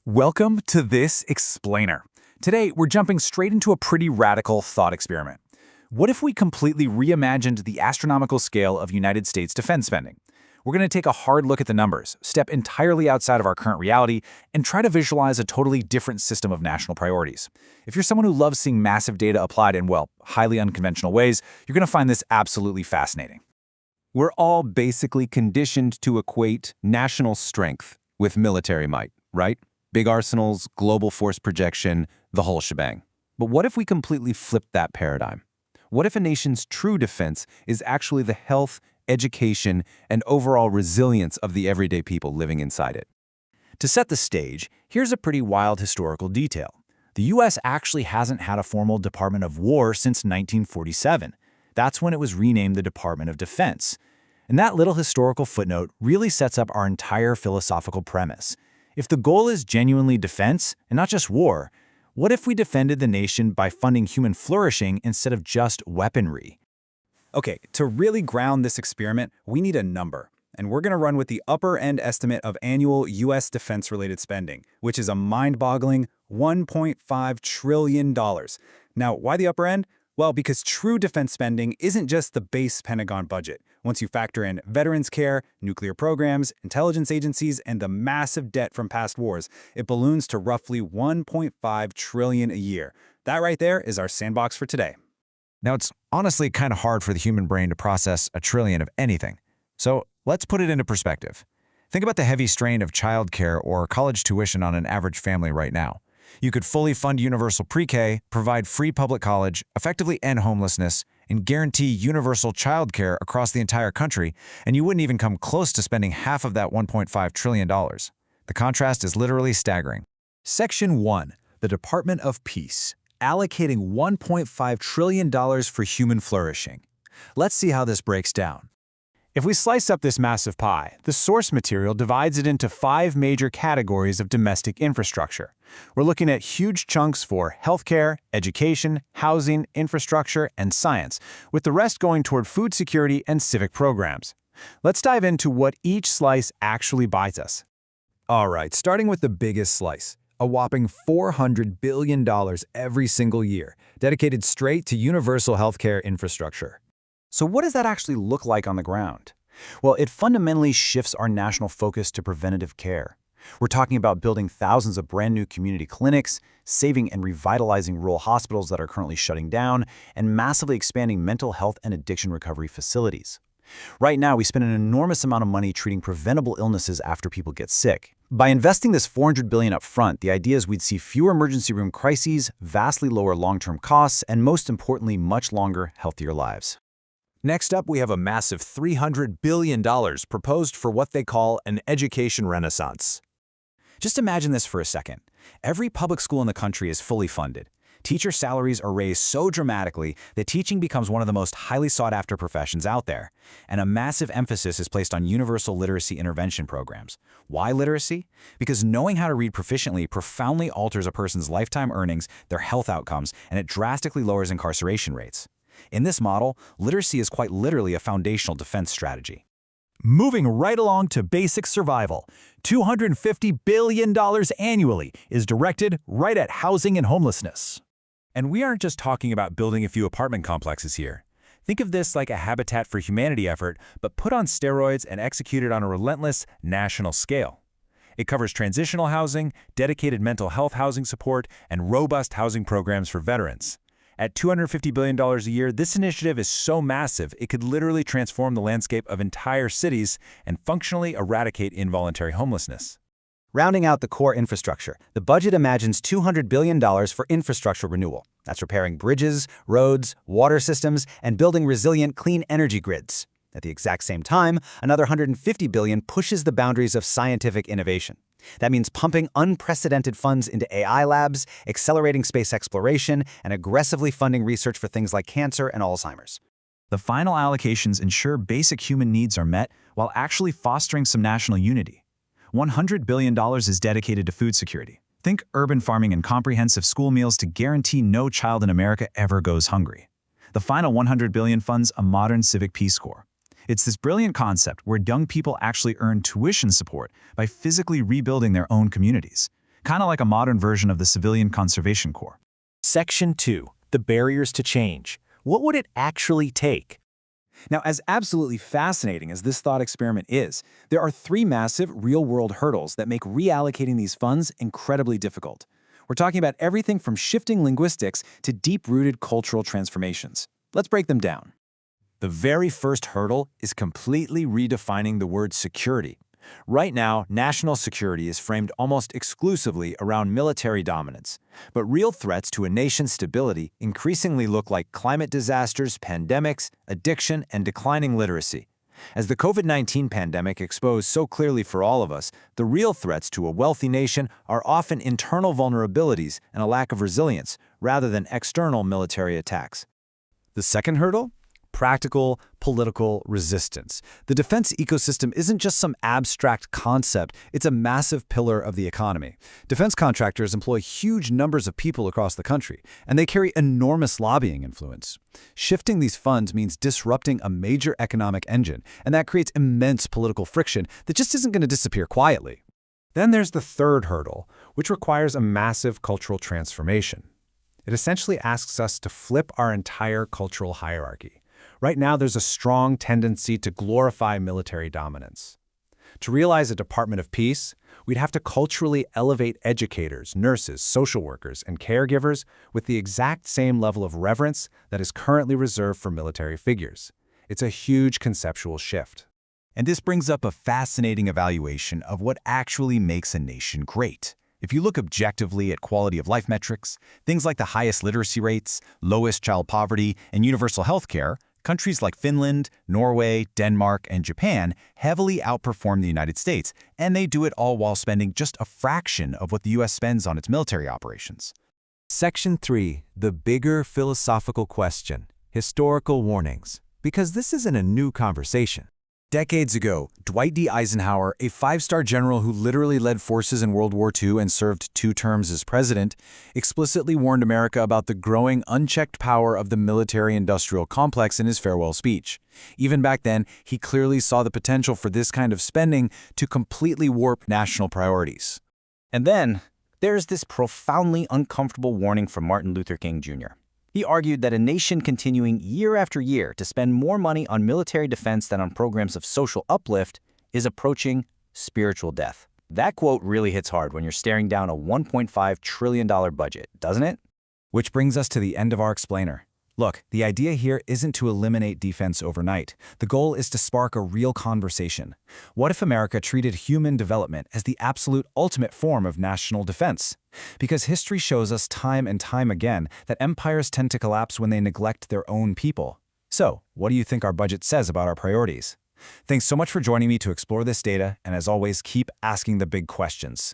Welcome to this Explainer. Today, we're jumping straight into a pretty radical thought experiment. What if we completely reimagined the astronomical scale of United States defense spending? We're going to take a hard look at the numbers, step entirely outside of our current reality, and try to visualize a totally different system of national priorities. If you're someone who loves seeing massive data applied in, well, highly unconventional ways, you're going to find this absolutely fascinating. We're all basically conditioned to equate national strength with military might, right? Big arsenals, global force projection, the whole shebang. But what if we completely flipped that paradigm? What if a nation's true defense is actually the health, education, and overall resilience of the everyday people living inside it? To set the stage, here's a pretty wild historical detail. The U.S. actually hasn't had a formal Department of War since 1947. That's when it was renamed the Department of Defense. And that little historical footnote really sets up our entire philosophical premise. If the goal is genuinely defense, and not just war, what if we defended the nation by funding human flourishing instead of just weaponry? Okay, to really ground this experiment, we need a number. And we're going to run with the upper-end estimate of annual U.S. defense-related spending, which is a mind-boggling $1.5 trillion. Now, why the upper end? Well, because true defense spending isn't just the base Pentagon budget. Once you factor in veterans care, nuclear programs, intelligence agencies, and the massive debt from past wars, it balloons to roughly $1.5 trillion a year. That right there is our sandbox for today. Now, it's honestly kind of hard for the human brain to process a trillion of anything. So let's put it into perspective. Think about the heavy strain of childcare or college tuition on an average family right now. You could fully fund universal pre-K, provide free public college, effectively end homelessness, and guarantee universal childcare across the entire country, and you wouldn't even come close to spending half of that $1.5 trillion. The contrast is literally staggering. Section 1. The Department of Peace. Allocating $1.5 trillion for human flourishing. Let's see how this breaks down. If we slice up this massive pie, the source material divides it into 5 major categories of domestic infrastructure. We're looking at huge chunks for healthcare, education, housing, infrastructure, and science, with the rest going toward food security and civic programs. Let's dive into what each slice actually buys us. All right, starting with the biggest slice, a whopping $400 billion every single year, dedicated straight to universal healthcare infrastructure. So what does that actually look like on the ground? Well, it fundamentally shifts our national focus to preventative care. We're talking about building thousands of brand new community clinics, saving and revitalizing rural hospitals that are currently shutting down, and massively expanding mental health and addiction recovery facilities. Right now, we spend an enormous amount of money treating preventable illnesses after people get sick. By investing this $400 billion up front, the idea is we'd see fewer emergency room crises, vastly lower long-term costs, and most importantly, much longer, healthier lives. Next up, we have a massive $300 billion proposed for what they call an education renaissance. Just imagine this for a second. Every public school in the country is fully funded. Teacher salaries are raised so dramatically that teaching becomes one of the most highly sought-after professions out there. And a massive emphasis is placed on universal literacy intervention programs. Why literacy? Because knowing how to read proficiently profoundly alters a person's lifetime earnings, their health outcomes, and it drastically lowers incarceration rates. In this model, literacy is quite literally a foundational defense strategy. Moving right along to basic survival, $250 billion annually is directed right at housing and homelessness. And we aren't just talking about building a few apartment complexes here. Think of this like a Habitat for Humanity effort, but put on steroids and executed on a relentless national scale. It covers transitional housing, dedicated mental health housing support, and robust housing programs for veterans. At $250 billion a year, this initiative is so massive it could literally transform the landscape of entire cities and functionally eradicate involuntary homelessness. Rounding out the core infrastructure, the budget imagines $200 billion for infrastructure renewal. That's repairing bridges, roads, water systems, and building resilient clean energy grids. At the exact same time, another $150 billion pushes the boundaries of scientific innovation. That means pumping unprecedented funds into AI labs, accelerating space exploration, and aggressively funding research for things like cancer and Alzheimer's. The final allocations ensure basic human needs are met while actually fostering some national unity. $100 billion is dedicated to food security. Think urban farming and comprehensive school meals to guarantee no child in America ever goes hungry. The final $100 billion funds a modern civic Peace Corps. It's this brilliant concept where young people actually earn tuition support by physically rebuilding their own communities. kind of like a modern version of the Civilian Conservation Corps. Section 2. The barriers to change. What would it actually take? Now, as absolutely fascinating as this thought experiment is, there are three massive real-world hurdles that make reallocating these funds incredibly difficult. We're talking about everything from shifting linguistics to deep-rooted cultural transformations. Let's break them down. The very first hurdle is completely redefining the word security. Right now, national security is framed almost exclusively around military dominance. But real threats to a nation's stability increasingly look like climate disasters, pandemics, addiction, and declining literacy. As the COVID-19 pandemic exposed so clearly for all of us, the real threats to a wealthy nation are often internal vulnerabilities and a lack of resilience, rather than external military attacks. The second hurdle? Practical political resistance. The defense ecosystem isn't just some abstract concept, it's a massive pillar of the economy. Defense contractors employ huge numbers of people across the country, and they carry enormous lobbying influence. Shifting these funds means disrupting a major economic engine, and that creates immense political friction that just isn't going to disappear quietly. Then there's the third hurdle, which requires a massive cultural transformation. It essentially asks us to flip our entire cultural hierarchy. Right now, there's a strong tendency to glorify military dominance. To realize a Department of Peace, we'd have to culturally elevate educators, nurses, social workers, and caregivers with the exact same level of reverence that is currently reserved for military figures. It's a huge conceptual shift. And this brings up a fascinating evaluation of what actually makes a nation great. If you look objectively at quality of life metrics, things like the highest literacy rates, lowest child poverty, and universal health care, countries like Finland, Norway, Denmark, and Japan heavily outperform the United States, and they do it all while spending just a fraction of what the U.S. spends on its military operations. Section 3. The bigger philosophical question. Historical warnings. Because this isn't a new conversation. Decades ago, Dwight D. Eisenhower, a five-star general who literally led forces in World War II and served 2 terms as president, explicitly warned America about the growing unchecked power of the military-industrial complex in his farewell speech. Even back then, he clearly saw the potential for this kind of spending to completely warp national priorities. And then, there's this profoundly uncomfortable warning from Martin Luther King Jr. He argued that a nation continuing year after year to spend more money on military defense than on programs of social uplift is approaching spiritual death. That quote really hits hard when you're staring down a $1.5 trillion budget, doesn't it? Which brings us to the end of our explainer. Look, the idea here isn't to eliminate defense overnight. The goal is to spark a real conversation. What if America treated human development as the absolute ultimate form of national defense? Because history shows us time and time again that empires tend to collapse when they neglect their own people. So, what do you think our budget says about our priorities? Thanks so much for joining me to explore this data, and as always, keep asking the big questions.